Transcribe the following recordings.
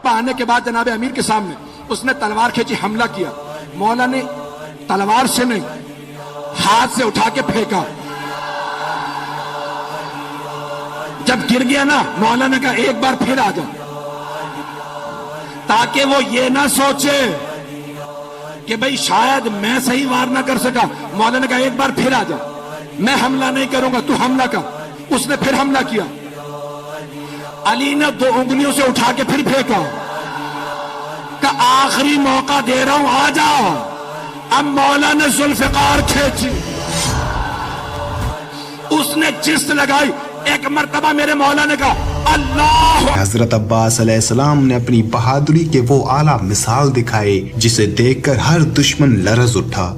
آنے کے بعد جناب امیر کے سامنے اس نے تلوار کھینچی، حملہ کیا. مولا نے تلوار سے نہیں ہاتھ سے اٹھا کے پھینکا. جب گر گیا نا مولا نے کہا ایک بار پھر آ جا، تاکہ وہ یہ نہ سوچے کہ بھئی شاید میں صحیح وار نہ کر سکا. مولا نے کہا ایک بار پھر آ جا، میں حملہ نہیں کروں گا، تو حملہ کر. اس نے پھر حملہ کیا. علی نے 2 انگلیوں سے اٹھا کے پھر پھینکا کہ آخری موقع دے رہا ہوں، آ جا. اب مولا نے ذوالفقار کھینچی، اس نے چست لگائی. ایک مرتبہ میرے مولا نے کہا اللہ. حضرت عباس علیہ السلام نے اپنی بہادری کے وہ اعلیٰ مثال دکھائے جسے دیکھ کر ہر دشمن لرز اٹھا.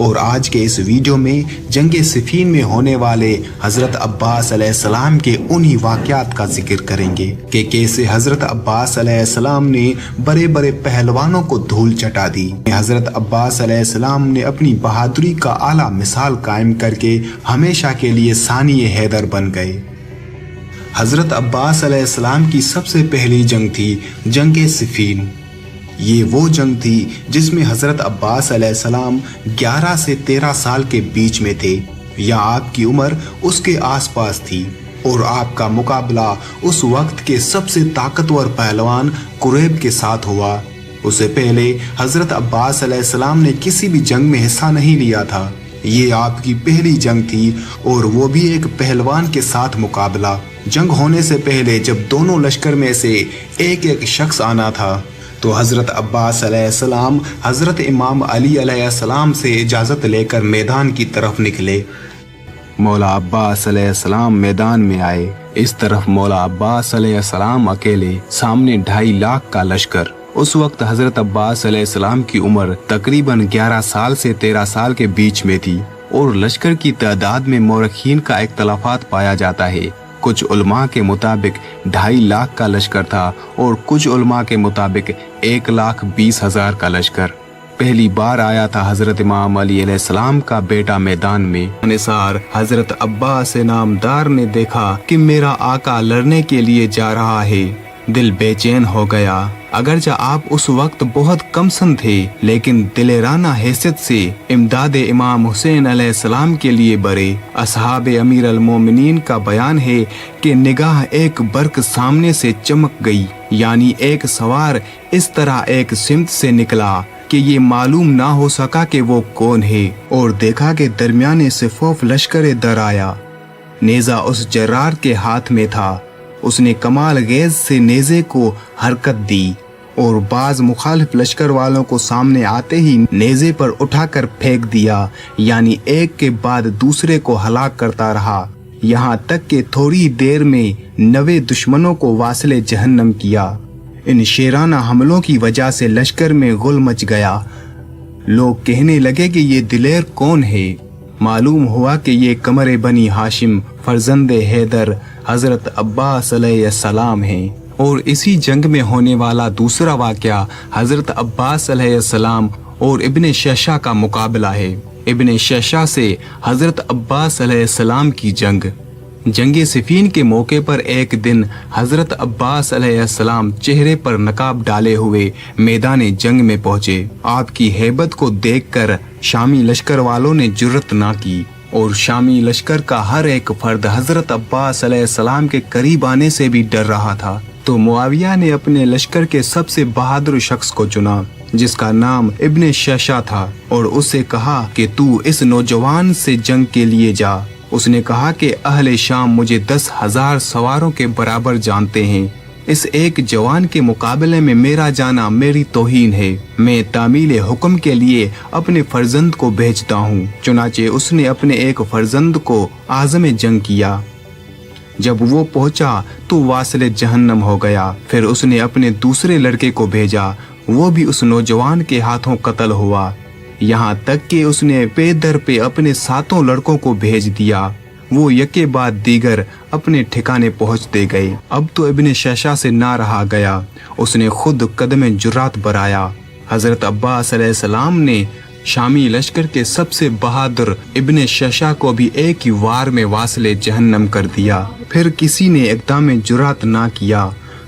اور آج کے اس ویڈیو میں جنگ صفین میں ہونے والے حضرت عباس علیہ السلام کے انہی واقعات کا ذکر کریں گے کہ کیسے حضرت عباس علیہ السلام نے بڑے بڑے پہلوانوں کو دھول چٹا دی. حضرت عباس علیہ السلام نے اپنی بہادری کا اعلیٰ مثال قائم کر کے ہمیشہ کے لیے ثانی حیدر بن گئے. حضرت عباس علیہ السلام کی سب سے پہلی جنگ تھی جنگ صفین. یہ وہ جنگ تھی جس میں حضرت عباس علیہ السلام 11 سے 13 سال کے بیچ میں تھے، یا آپ کی عمر اس کے آس پاس تھی. اور آپ کا مقابلہ اس وقت کے سب سے طاقتور پہلوان قریب کے ساتھ ہوا. اس سے پہلے حضرت عباس علیہ السلام نے کسی بھی جنگ میں حصہ نہیں لیا تھا. یہ آپ کی پہلی جنگ تھی، اور وہ بھی ایک پہلوان کے ساتھ مقابلہ. جنگ ہونے سے پہلے جب دونوں لشکر میں سے ایک ایک شخص آنا تھا تو حضرت عباس علیہ السلام حضرت امام علی علیہ السلام سے اجازت لے کر میدان کی طرف نکلے. مولا عباس علیہ السلام میدان میں آئے. اس طرف مولا عباس علیہ السلام اکیلے، سامنے 2.5 لاکھ کا لشکر. اس وقت حضرت عباس علیہ السلام کی عمر تقریباً 11 سال سے 13 سال کے بیچ میں تھی، اور لشکر کی تعداد میں مورخین کا اختلافات پایا جاتا ہے. کچھ علماء کے مطابق 2.5 لاکھ کا لشکر تھا، اور کچھ علماء کے مطابق 1,20,000 کا لشکر. پہلی بار آیا تھا حضرت امام علی علیہ السلام کا بیٹا میدان میں. نثار حضرت عباس نامدار نے دیکھا کہ میرا آقا لڑنے کے لیے جا رہا ہے. دل بے چین ہو گیا. اگرچہ آپ اس وقت بہت کم سن تھے، لیکن دلیرانہ حیثیت سے امداد امام حسین علیہ السلام کے لیے برے. اصحاب امیر المومنین کا بیان ہے کہ نگاہ ایک برق سامنے سے چمک گئی، یعنی ایک سوار اس طرح ایک سمت سے نکلا کہ یہ معلوم نہ ہو سکا کہ وہ کون ہے، اور دیکھا کہ درمیان صفوف لشکر در آیا. نیزہ اس جرار کے ہاتھ میں تھا. اس نے کمال غیظ سے نیزے کو حرکت دی، اور بعض مخالف لشکر والوں کو سامنے آتے ہی نیزے پر اٹھا کر پھینک دیا، یعنی ایک کے بعد دوسرے کو ہلاک کرتا رہا، یہاں تک کہ تھوڑی دیر میں 90 دشمنوں کو واصل جہنم کیا. ان شیرانہ حملوں کی وجہ سے لشکر میں غل مچ گیا. لوگ کہنے لگے کہ یہ دلیر کون ہے. معلوم ہوا کہ یہ قمر بنی ہاشم فرزند حیدر حضرت عباس علیہ السلام ہیں. اور اسی جنگ میں ہونے والا دوسرا واقعہ حضرت عباس علیہ السلام اور ابن شیشہ کا مقابلہ ہے. ابن شیشہ سے حضرت عباس علیہ السلام کی جنگ. جنگ صفین کے موقع پر ایک دن حضرت عباس علیہ السلام چہرے پر نقاب ڈالے ہوئے میدان جنگ میں پہنچے. آپ کی ہیبت کو دیکھ کر شامی لشکر والوں نے جرت نہ کی، اور شامی لشکر کا ہر ایک فرد حضرت عباس علیہ السلام کے قریب آنے سے بھی ڈر رہا تھا. تو معاویہ نے اپنے لشکر کے سب سے بہادر شخص کو چنا، جس کا نام ابن شیشہ تھا، اور اس سے کہا کہ تو اس نوجوان سے جنگ کے لیے جا. اس نے کہا کہ اہل شام مجھے 10,000 سواروں کے برابر جانتے ہیں. اس ایک جوان کے مقابلے میں میرا جانا میری توہین ہے. میں تعمیل حکم کے لیے اپنے فرزند کو بھیجتا ہوں. چنانچہ اس نے اپنے ایک فرزند کو عازم جنگ کیا. جب وہ پہنچا تو واصل جہنم ہو گیا. پھر اس نے اپنے دوسرے لڑکے کو بھیجا، وہ بھی اس نوجوان کے ہاتھوں قتل ہوا. یہاں تک کہ اس نے پے در پہ اپنے 7 لڑکوں کو بھیج دیا. وہ یکے بعد دیگر اپنے ٹھکانے پہنچتے گئے. اب تو ابن شیشہ سے نہ رہا گیا. اس نے خود قدم جرات بڑھایا. حضرت عباس علیہ السلام نے شامی لشکر کے سب سے بہادر ابن شیشہ کو بھی ایک ہی وار میں واصل جہنم کر دیا. پھر کسی نے اقدام جرات نہ کیا